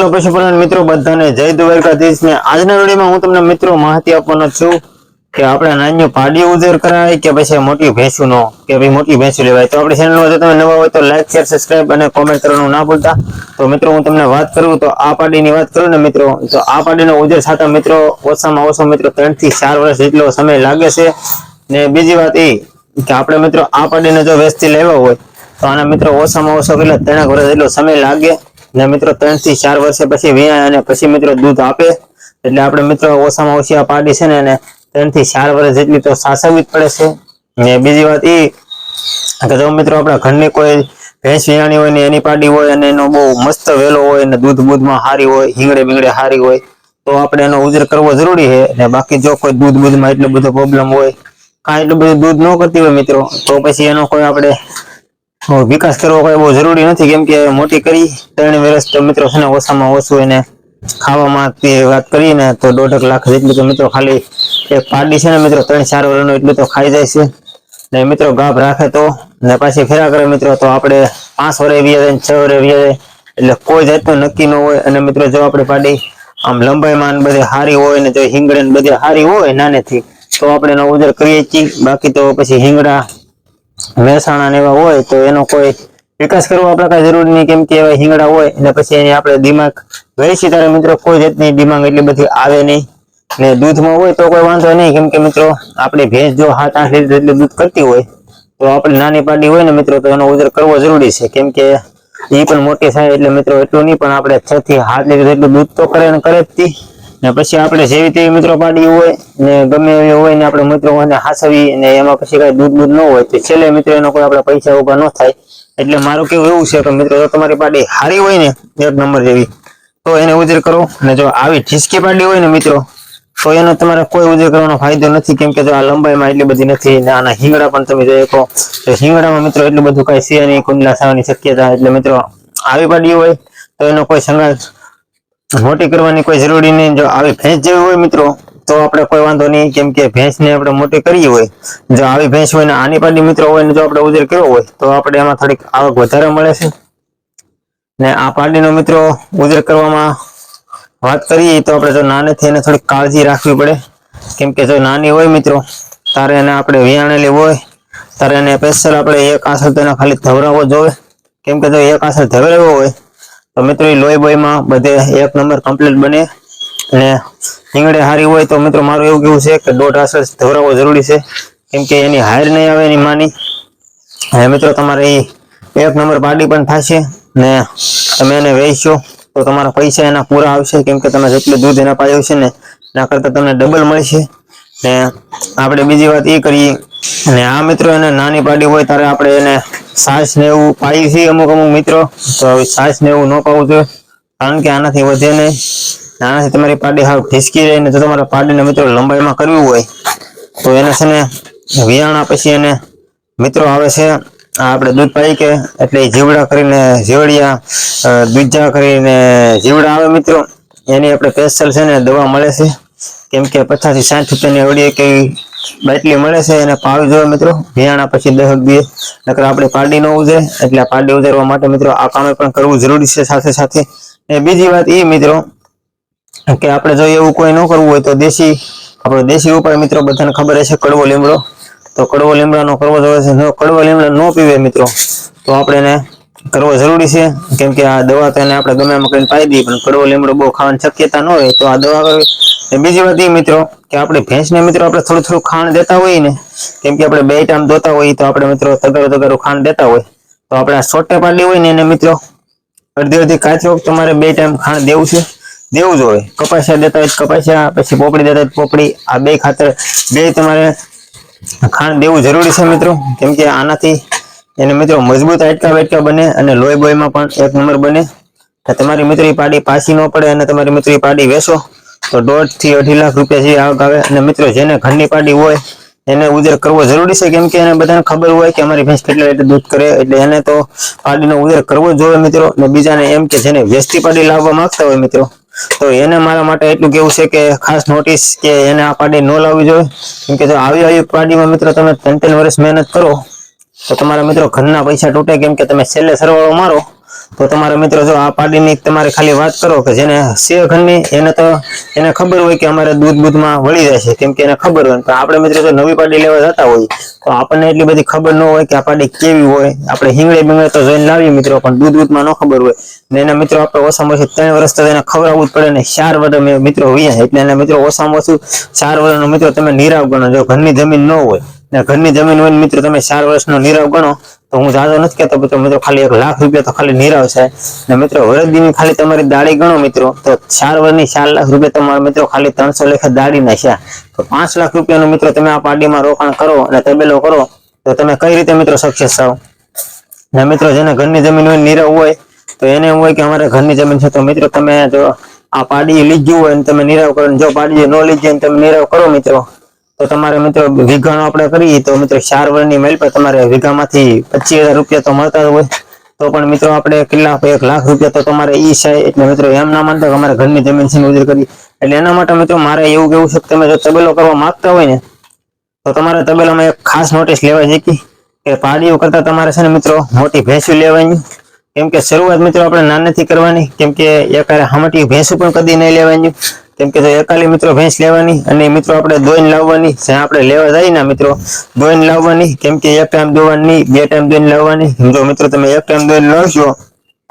ખેડૂતો પશુપાલન મિત્રો બધાને જય દ્વારકાધીશ ને આજના વિડીયોમાં હું તમને મિત્રો માહિતી આપવાનો છું કે આપણે નાનું પાડી ઉધેર કરાય કે પછી મોટી ભેંસુનો કે ભાઈ મોટી ભેંસુ લેવાય તો આપણી ચેનલમાં જો તમે નવા હોય તો લાઈક શેર સબસ્ક્રાઇબ અને કોમેન્ટ કરવાનું ના ભૂલતા। તો મિત્રો હું તમને વાત કરું તો આ પાડીની વાત કરું ને મિત્રો તો આ પાડીનો ઉધેર થતા મિત્રો ઓછામાં ઓછો મિત્રો 3 થી 4 વર્ષ જેટલો સમય લાગે છે। ને બીજી વાત એ કે આપણે મિત્રો આ પાડીને જો વેચતી લેવા હોય તો આના મિત્રો ઓછામાં ઓછો કેટલા 3 વર્ષ જેટલો સમય લાગે ને મિત્રો 3 થી 4 વર્ષ પછી વેચાય અને પછી મિત્રો દૂધ આપે એટલે આપણે મિત્રો ઓછામાં ઓછી આ પાડી છે ને 3 થી 4 વર્ષ જેટલી તો સાચવવી જ પડે છે। ને બીજી વાત એ કે જો મિત્રો આપણા ઘરની કોઈ ભેંસ વિયાણી હોય ને એની પાડી હોય અને એનો બહુ મસ્ત વેલો હોય અને દૂધ બૂધમાં હારી હોય હિંગડે બીંગડે હારી હોય તો આપણે એનો ઉછેર કરવો જરૂરી છે। અને બાકી જો કોઈ દૂધ બૂધમાં એટલો બધો પ્રોબ્લેમ હોય કાંઈ એટલું બધું દૂધ ન કરતી હોય મિત્રો તો પછી એનો કોઈ આપણે વિકાસ કરવો કોઈ બહુ જરૂરી નથી કેમ કે મોટી કરી 3 વર્ષ તો મિત્રો છે ને ઓછામાં ઓછું એને ખાવામાં વાત કરીએ ને તો 1.5 લાખ જેટલું તો મિત્રો ખાલી એક પાડી છે ને મિત્રો 3-4 વર્ષનું એટલું તો ખાઈ જાય છે। ને મિત્રો ગાભ રાખે તો ને પાછી ફેરા કરે મિત્રો તો આપણે 5 વર્ષે વ્યાજે 6 વર્ષે વ્યાજે એટલે કોઈ જાતનું નક્કી ન હોય। અને મિત્રો જો આપણે પાડી આમ લંબાઈમાં બધે હારી હોય ને જો હિંગડે ને બધે હારી હોય નાનેથી તો આપણે એનો ઉછેર કરીએ છીએ। બાકી તો પછી હિંગડા મહેસાણા ને એવા હોય તો એનો કોઈ વિકાસ કરવો આપણે કઈ જરૂર નહીં કેમ કે એવા હિંગડા હોય એટલે પછી એની આપણે દિમાગ વેચી ત્યારે મિત્રો કોઈ જાતની ડિમાન્ડ એટલી બધી આવે નહીં। ને દૂધમાં હોય તો કોઈ વાંધો નહીં કેમ કે મિત્રો આપણી ભેંસ જો 7-8 લીટર જેટલું દૂધ કરતી હોય તો આપણે નાની પાડી હોય ને મિત્રો તો એનો ઉછેર કરવો જરૂરી છે કેમ કે એ પણ મોટી થાય એટલે મિત્રો એટલું નહીં પણ આપણે 6 થી 7 લીટર જેટલું દૂધ તો કરે ને કરે જ ને પછી આપણે જેવી તેવી મિત્રો પાડી હોય ને ગમે એવી હોય ને આપણે મિત્રો ને હાસવી ને એમાં પછી કઈ દૂધ ન હોય તો છેલ્લે મિત્રો એનો કોઈ આપણે પૈસા ઉભા ન થાય। એટલે મારું કેવું એવું છે કે મિત્રો જો તમારી પાડી હારી હોય ને 1 નંબર જેવી તો એને ઉછેર કરો ને જો આવી ઠીસકી પાડી હોય ને મિત્રો તો એનો તમારે કોઈ ઉછેર કરવાનો ફાયદો નથી કેમ કે જો આ લંબાઈમાં એટલી બધી નથી ને આના હિંગડા પણ તમે જોઈ શકો તો હિંગડામાં મિત્રો એટલું બધું કઈ છે નહીં કુંડલા થવાની શક્યતા એટલે મિત્રો આવી પાડી હોય તો એનો કોઈ સંઘાત મોટી કરવાની કોઈ જરૂરી નહીં। જો આવી ભેંસ જેવી હોય મિત્રો તો આપણે કોઈ વાંધો નહીં કેમ કે ભેંસને આપણે મોટી કરવી હોય જો આવી ભેંસ હોય ને આની પાડી મિત્રો હોય ને જો આપણે ઉછેર કર્યો હોય તો આપણે એમાં થોડીક આવક વધારે મળે છે। ને આ પાડીનો મિત્રો ઉછેર કરવામાં વાત કરીએ તો આપણે જો નાનેથી એને થોડીક કાળજી રાખવી પડે કેમ કે જો નાની હોય મિત્રો તારે એને આપણે વિયાણેલી હોય તારે એને સ્પેશિયલ આપણે એક આસળ તેને ખાલી ધવરાવવો જોઈએ કેમ કે જો એક આસળ ધવરાવ્યો હોય તો મિત્રો એ લોહી બોયમાં બધે 1 નંબર કમ્પ્લીટ બને। અને હિંગડે હારી હોય તો મિત્રો મારું એવું કેવું છે કે 1.5 આસળ ધવરાવવો જરૂરી છે કેમ કે એની હાર નહીં આવે એની માની મિત્રો તમારે 1 નંબર પાડી પણ થશે ને તમે એને વેચશો તો તમારા પૈસા એના પૂરા આવશે કેમ કે તમે જેટલું દૂધ એના પાડ્યું છે ને એના કરતાં તમને ડબલ મળશે। ને આપણે બીજી વાત એ કરીએ અને આ મિત્રો એને નાની પાડી હોય ત્યારે આપણે એને છાશ ને એવું પાઈ છે અમુક મિત્રો તો છાશ ને એવું ન પાવું જોઈએ કારણ કે આનાથી વધે નહીં આનાથી તમારી પાડી હાવ ઠીસકી રહે ને જો તમારા પાડીને મિત્રો લંબાઈમાં કરવી હોય તો એને છે ને વિયાણા પછી એને મિત્રો આવે છે આપણે દૂધ પાઈ કે એટલે જીવડા કરીને જીવડિયા દૂધા કરીને જીવડા આવે મિત્રો એની આપણે સ્પેશિયલ છે ને દવા મળે છે કેમ કે 50 થી 60 રૂપિયાની અવળી કેવી બાટલી મળે છે એને પાવી જોઈએ મિત્રો વિયાણા પછી 10 દિવસ નકર આપણે પાડી ન ઉજરે એટલે પાડી ઉજરવા માટે મિત્રો આ કામ પણ કરવું જરૂરી છે સાથે સાથે। અને બીજી વાત એ મિત્રો કે આપણે જો એવું કોઈ ન કરવું હોય તો દેશી આપણો દેશી ઉપાય મિત્રો બધાને ખબર હશે કડવો લીમડો તો કડવો લીમડાનો કરવો જોઈએ છે। જો કડવો લીમડો ન પીવે મિત્રો તો આપણે એને કરવો જરૂરી છે કેમ કે આ દવા તો એને આપણે ગમે એમ કરીને પાઈ દઈએ પણ કડવો લીમડો બહુ ખાવાની શક્યતા ન હોય તો આ દવા કરવી। બીજી વાત એ મિત્રો કે આપણે ભેંસને મિત્રો આપણે થોડું ખાંડ દેતા હોઈએ ને કેમ કે આપણે 2 ટાઈમ દોતા હોઈએ તો આપણે મિત્રો તગારું ખાંડ દેતા હોય તો આપણે આ છોટે પાડી હોય ને એને મિત્રો અડધી કાચો તમારે 2 ટાઈમ ખાંડ દેવું જોઈએ। કપાસિયા દેતા હોય કપાસિયા પછી પોપડી દેતા હોય પોપડી આ 2 ખાતર 2 તમારે ખાંડ દેવું જરૂરી છે મિત્રો કેમ કે આનાથી એને મિત્રો મજબૂત હાડકા બને અને લોહી બોયમાં પણ 1 નંબર બને। તમારી મિત્રો પાડી પાછી ન પડે અને તમારી મિત્રો પાડી વેચો તો 1.5 થી 2.5 લાખ રૂપિયા જેવી આવક આવે। અને મિત્રો જેને ઘરની પાડી હોય એને ઉછેર કરવો જરૂરી છે કેમ કે એને બધાને ખબર હોય કે અમારી ભેંસ કેટલા લીટર દૂધ કરે એટલે એને તો પાડીનો ઉછેર કરવો જોઈએ મિત્રો। અને બીજાને એમ કે જેને વેચતી પાડી લાવવા માંગતા હોય મિત્રો તો એને મારા માટે એટલું કેવું છે કે ખાસ નોટિસ કે એને આ પાડી ન લાવવી જોઈએ કેમ કે જો આવી પાડીમાં મિત્રો તમે 3 વર્ષ મહેનત કરો તો તમારા મિત્રો ઘરના પૈસા તૂટે કેમ કે તમે છેલ્લે સરવાળો મારો તો તમારા મિત્રો જો આ પાડીની તમારે ખાલી વાત કરો કે જેને છે ઘરની એને ખબર હોય કે અમારે દૂધમાં વળી જાય છે, કેમ કે એને ખબર હોય. પણ આપણે મિત્રો જો નવી પાડી લેવા જતા હોય તો આપણને એટલી બધી ખબર ન હોય કે આ પાડી કેવી હોય. આપણે હિંગળે તો જોઈને લાવીએ મિત્રો, પણ દૂધમાં ન ખબર હોય ને એના મિત્રો આપણે ઓછામાં ઓછી 3 વર્ષ તો એને ખવડાવવું જ પડે ને 4 વર્ષ મિત્રો વ્યા, એટલે એના મિત્રો ઓછામાં ઓછું 4 વર્ષનો મિત્રો તમે નિરાવ ગણો. જો ઘરની જમીન ન હોય ને ઘરની જમીન હોય મિત્રો તમે 4 વર્ષનો નિરાવ ગણો તો હું જાજો નથી કહેતો મિત્રો ખાલી 1 લાખ રૂપિયા તો ખાલી નિરાવ છે. ને મિત્રો વરદીની ખાલી તમારી દાડી ગણો મિત્રો તો 4 વર્ષની 4 લાખ રૂપિયા તમારા મિત્રો ખાલી 300 લેખે દાડી નાખ્યા. તો 5 લાખ રૂપિયાનું મિત્રો તમે આ પાડીમાં રોકાણ કરો અને તબેલો કરો તો તમે કઈ રીતે મિત્રો સક્સેસ થાવ. ને મિત્રો જેને ઘરની જમીન હોય નિરાવ હોય તો એને એમ હોય કે અમારે ઘરની જમીન છે, તો મિત્રો તમે જો આ પાડી લીધું હોય ને તમે નિરાવ કરો, જો પાડી ન લીધી ને તમે નિરાવ કરો મિત્રો તો તમારે મિત્રો વીઘાનો આપણે કરીએ તો મિત્રો 4 વર્ષની મેલ પર તમારે વીઘામાંથી 25,000 રૂપિયા તો મળતા જ હોય. તો પણ મિત્રો આપણે કેટલા 1 લાખ રૂપિયા તો તમારે ઈ છે. એટલે મિત્રો એમ ના માનતા કે અમારે ઘરની જમીન છે ઉજર કરી. એટલે એના માટે મિત્રો મારે એવું કેવું છે કે તમે જો તબેલો કરવા માંગતા હોય ને તો તમારે તબેલામાં એક ખાસ નોટિસ લેવા છે કે પાડીઓ કરતા તમારે છે ને મિત્રો મોટી ભેંસું લેવાની. કેમ કે શરૂઆત મિત્રો આપણે નાનેથી કરવાની, કેમ કે એકારે હામટી ભેંસું પણ કદી નહીં લેવાની. કેમ કે એકાલી મિત્રો ભેંસ લેવાની અને મિત્રો આપણે દોઈને લાવવાની, જ્યાં આપણે લેવા જઈએ ને મિત્રો દોઈને લાવવાની. કેમ કે એક ટાઈમ દોવાની, 2 ટાઈમ દોઈને લાવવાની. જો મિત્રો તમે એક ટાઈમ દોઈને લાવશો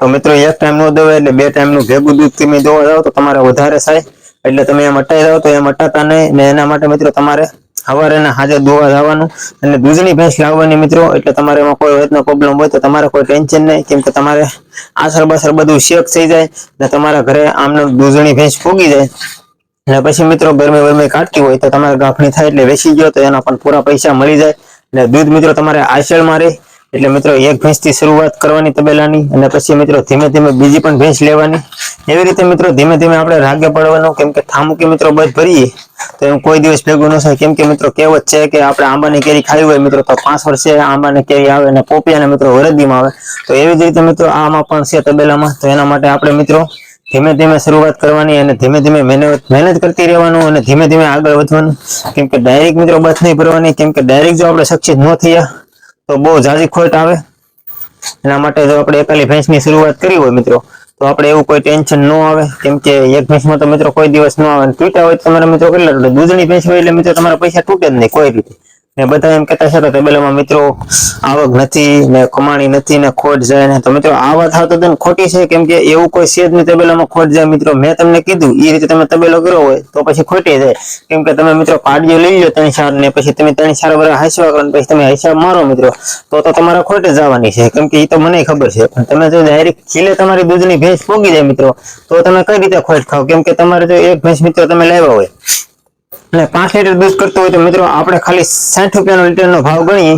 તો મિત્રો એક ટાઈમ નો દોવાય, એટલે 2 ટાઈમનું ભેગું દૂધ તમે દોવા જાવ તો તમારે વધારે થાય. એટલે તમે એમ અટાઈ જાવ તો એમ અટાતા નહીં. ને એના માટે મિત્રો તમારે સવારે ને હાજર દોવા જવાનું અને દૂધની ભેંસ લાવવાની મિત્રો. એટલે તમારે એમાં કોઈ રીતનો પ્રોબ્લેમ હોય તો તમારે કોઈ ટેન્શન નહીં, કેમ કે તમારે આસર બાસર બધું શેક થઈ જાય ને તમારા ઘરે આમને દૂધની ભેંસ ફૂગી જાય. અને પછી મિત્રો ગરમી કાઢતી હોય તો તમારે ગાફણી થાય એટલે વેચી ગયો તો એના પણ પૂરા પૈસા મળી જાય. અને દૂધ મિત્રો તમારે આશળમાં રહે. એટલે મિત્રો એક ભેંસથી શરૂઆત કરવાની તબેલાની, અને પછી મિત્રો ધીમે ધીમે બીજી પણ ભેંસ લેવાની. એવી રીતે મિત્રો ધીમે ધીમે આપણે રાગે પડવાનું. કેમ કે ઠામુકી મિત્રો બધ ભરીએ તો એમ કોઈ દિવસ ભેગું ન થાય. કેમ કે મિત્રો કહેવત છે કે આપણે આંબાની કેરી ખાવી હોય મિત્રો તો 5 વર્ષે આંબાની કેરી આવે અને પોપિયાને મિત્રો વરદીમાં આવે. તો એવી જ રીતે મિત્રો આમાં પણ છે તબેલામાં. તો એના માટે આપણે મિત્રો ધીમે ધીમે શરૂઆત કરવાની અને ધીમે ધીમે મહેનત કરતી રહેવાનું અને ધીમે ધીમે આગળ વધવાનું. કેમ કે ડાયરેક્ટ મિત્રો બસ નહીં ભરવાની, કેમ કે ડાયરેક્ટ જો આપણે સક્સેસ ન થયા તો બહુ જાજી ખોટ આવે. એના માટે જો આપણે એકાલી ભેંસની શરૂઆત કરી હોય મિત્રો તો આપણે એવું કોઈ ટેન્શન ન આવે. કેમ કે એક ભેંસમાં તો મિત્રો કોઈ દિવસ ન આવે. તૂટ્યા હોય તો તમારા મિત્રો કેટલા તૂટે, દૂધની ભેંસ હોય એટલે મિત્રો તમારા પૈસા તૂટે જ નહીં કોઈ રીતે. ને બધા એમ કહેતા છે કે તબેલામાં મિત્રો આવક નથી ને કમાણી નથી ને ખોટ જાય ને, તો મિત્રો આ વાત તો ખોટી છે. કેમ કે એવું કોઈ છે જ નહીં તબેલામાં ખોટ જાય મિત્રો. મેં તમને કીધું એ રીતે તમે તબેલો કર્યો હોય તો પછી ખોટી જાય. કેમ કે તમે મિત્રો પાડીઓ લઈ લો 3-4 ને પછી તમે 3-4 વર્ષ હાંસવા કરો પછી તમે હિસાબ મારો મિત્રો તો તમારે ખોટે જવાની છે. કેમ કે એ તો મને ખબર છે. પણ તમે જો ડાયરેક્ટ ખીલે તમારી દૂધની ભેંસ પોગી જાય મિત્રો તો તમે કઈ રીતે ખોટ ખાવ. કેમ કે તમારે જો એક ભેંસ મિત્રો તમે લાવ્યા હોય અને 5 લીટર દૂધ કરતો હોય તો મિત્રો આપણે ખાલી 60 રૂપિયાનો લીટરનો ભાવ ગણીએ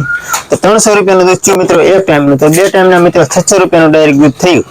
તો 300 રૂપિયાનું દૂધ થયું મિત્રો એક ટાઈમનું. તો 2 ટાઈમના મિત્રો 600 રૂપિયાનું ડાયરેક્ટ દૂધ થયું.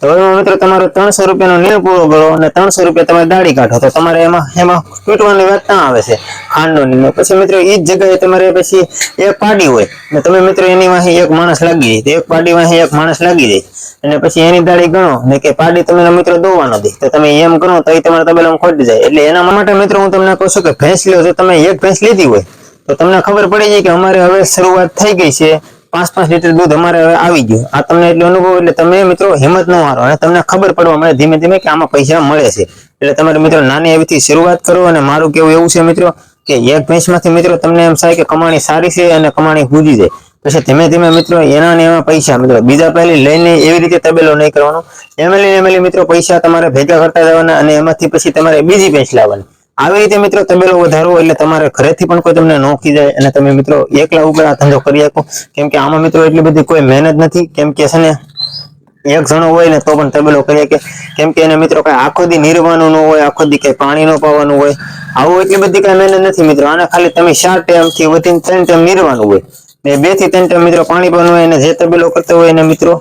તો એમાં મિત્રો તમારો 300 રૂપિયાનો નિર્ણય પૂરો કરો અને 300 રૂપિયા તમે દાડી કાઢો તો તમારે એમાં તૂટવાની વાત ના આવે છે ખાંડનો નિર્ણય. પછી મિત્રો એ જ જગ્યાએ તમારે પછી એક પાડી હોય ને તમે મિત્રો એની વાહી એક માણસ લાગી જાય તો એક પાડી વાહી એક માણસ લાગી જાય અને પછી એની દાડી ગણો ને કે પાડી તમે મિત્રો દોવાનો દે તો તમે એમ ગણો તો એ તમારા તબેલામાં ખોટી જાય. એટલે એના માટે મિત્રો હું તમને કહું છું કે ભેંસ લો, જો તમે એક ભેંસ લીધી હોય તો તમને ખબર પડી જાય કે અમારે હવે શરૂઆત થઈ ગઈ છે, 5-5 લીટર દૂધ અમારે હવે આવી ગયું. આ તમને એટલો અનુભવ એટલે તમે મિત્રો હિંમત ન હારો અને તમને ખબર પડવા મળે ધીમે ધીમે કે આમાં પૈસા મળે છે. એટલે તમારે મિત્રો નાની એવીથી શરૂઆત કરો. અને મારું કેવું એવું છે મિત્રો કે એક ભેંસમાંથી મિત્રો તમને એમ થાય કે કમાણી સારી છે અને કમાણી ભૂજી જાય પછી ધીમે ધીમે મિત્રો એના ને એમાં પૈસા મિત્રો બીજા પહેલી લઈને એવી રીતે તબેલો નહીં કરવાનો. એમએલએ મિત્રો પૈસા તમારે ભેગા કરતા જવાના અને એમાંથી પછી તમારે બીજી ભેંસ લાવવાની. આવી રીતે મિત્રો તબેલો વધારો એટલે તમારે ઘરેથી પણ કોઈ તમને નોખી જાય અને તમે મિત્રો એકલા ઉપર આ ધંધો કરી શકો. કેમ કે આમાં મિત્રો એટલી બધી કોઈ મહેનત નથી. કેમ કે છે ને એક જણો હોય ને તો પણ તબેલો કરી શકે. કેમ કે એને મિત્રો કઈ આખો દી નીરવાનું ન હોય, આખો દી કઈ પાણી ન પાવાનું હોય, આવું એટલી બધી કઈ મહેનત નથી મિત્રો. આને ખાલી તમે 4 ટાઈમથી વધીને 3 ટાઈમ નીરવાનું હોય ને 2 થી 3 ટાઈમ મિત્રો પાણી પણ હોય. અને જે તબેલો કરતો હોય એને મિત્રો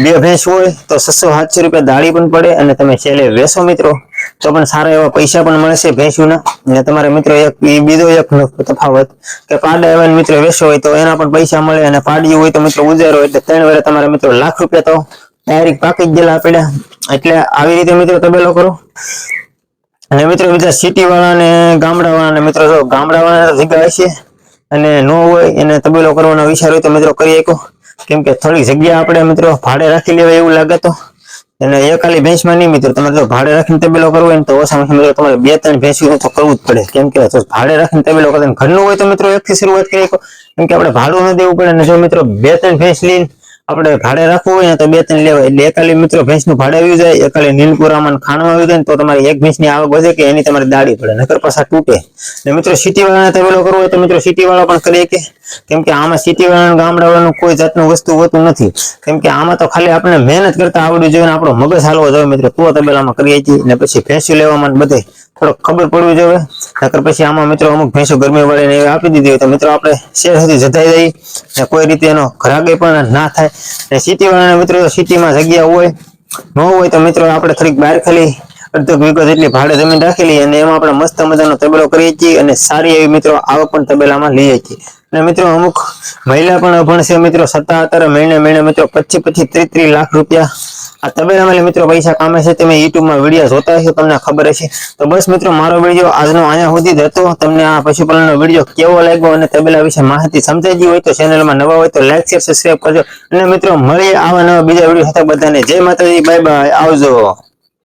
2 ભેંસ હોય તો 600-700 રૂપિયા દાળી પણ પડે અને તમે છેલ્લે વેસો મિત્રો તો પણ સારા એવા પૈસા પણ મળશે ભેંસુના. અને તમારે મિત્રો એક બીજો એક તફાવત કે પાડા એવા મિત્રો વેસો હોય તો એના પણ પૈસા મળે અને પાડ્યું હોય તો મિત્રો ઉજારો એટલે 3 વર્ષ તમારે મિત્રો લાખ રૂપિયા તો ડાયરેક્ટ પાકી જ ગયેલા પડ્યા. એટલે આવી રીતે મિત્રો તબેલો કરો. અને મિત્રો બીજા સિટી વાળા ને ગામડા વાળા ને મિત્રો જો ગામડા વાળા જગ્યા હશે અને ન હોય એને તબેલો કરવાનો વિચાર હોય તો મિત્રો કરી શકો. કેમ કે થોડી જગ્યા આપણે મિત્રો ભાડે રાખી લેવાય એવું લાગે તો. અને એકાલી ભેંસમાં નહીં મિત્રો, તમારે જો ભાડે રાખીને તબેલો કરવો હોય ને તો ઓછામાં ઓછા મિત્રો તમારે 2-3 ભેંસું તો કરવું જ પડે. કેમ કે જો ભાડે રાખીને તબેલો કરે ઘરનું હોય તો મિત્રો એકથી શરૂઆત કરીએ, કેમ કે આપણે ભાડું ન દેવું પડે. અને જો મિત્રો 2-3 ભેંસ લઈને આપણે ભાડે રાખવું હોય ને તો 2-3 લેવાય. એટલે એકાલી મિત્રો ભેંસનું ભાડે આવી જાય, એકાલી નીલપુરામાં ખાણમાં આવી જાય ને તો તમારી એક ભેંસની આવક વધે કે એની તમારે દાડી પડે, નકર પાછા તૂટે. ને મિત્રો સિટી વાળાને તબેલો કરવો હોય તો મિત્રો સિટી વાળા પણ કરીએ કે, કેમ કે આમાં સિટી વાળા ગામડા વાળાનું કોઈ જાતનું વસ્તુ હોતું નથી. કેમ કે આમાં તો ખાલી આપણે મહેનત કરતા આવડવી જોઈએ, આપણો મગજ હાલવો જોઈએ મિત્રો, તો તબેલામાં કરીએ છીએ. ને પછી ભેંસું લેવામાં બધે થોડોક ખબર પડવી જોઈએ, નકર પછી આમાં મિત્રો અમુક ભેંસો ગરમી વાળીને આપી દીધી હોય તો મિત્રો આપણે શેર સુધી જતાઈ જઈએ ને કોઈ રીતે એનો ઘરાકે પણ ના થાય. ને સિટી વાળાને મિત્રો સિટીમાં જગ્યા હોય ન હોય તો મિત્રો આપણે થોડીક બહાર ખાલી અડધો વીઘો જેટલી ભાડે જમીન રાખેલી અને એમાં આપણે મસ્ત મજાનો તબેલો કરીએ છીએ અને સારી એવી મિત્રો આવક પણ તબેલામાં લઈએ છીએ. અને મિત્રો અમુક મહિલા પણ અભણ છે મિત્રો, છતાં અત્યારે મહિને મિત્રો 25-30 લાખ રૂપિયા આ તબેલામાં મિત્રો પૈસા કામે છે. તમે યુટ્યુબમાં વિડીયો જોતા હશો, તમને ખબર હશે. તો બસ મિત્રો મારો વિડીયો આજનો અહીંયા સુધી જ હતો. તમને આ પશુપાલનનો વિડીયો કેવો લાગ્યો અને તબેલા વિશે માહિતી સમજાઈ ગઈ હોય તો ચેનલમાં નવા હોય તો લાઈક શેર સબસ્ક્રાઇબ કરજો. અને મિત્રો મળીએ આવા નવા બીજા વિડીયો સાથે. બધાને જય માતાજી, બાય બાય, આવજો.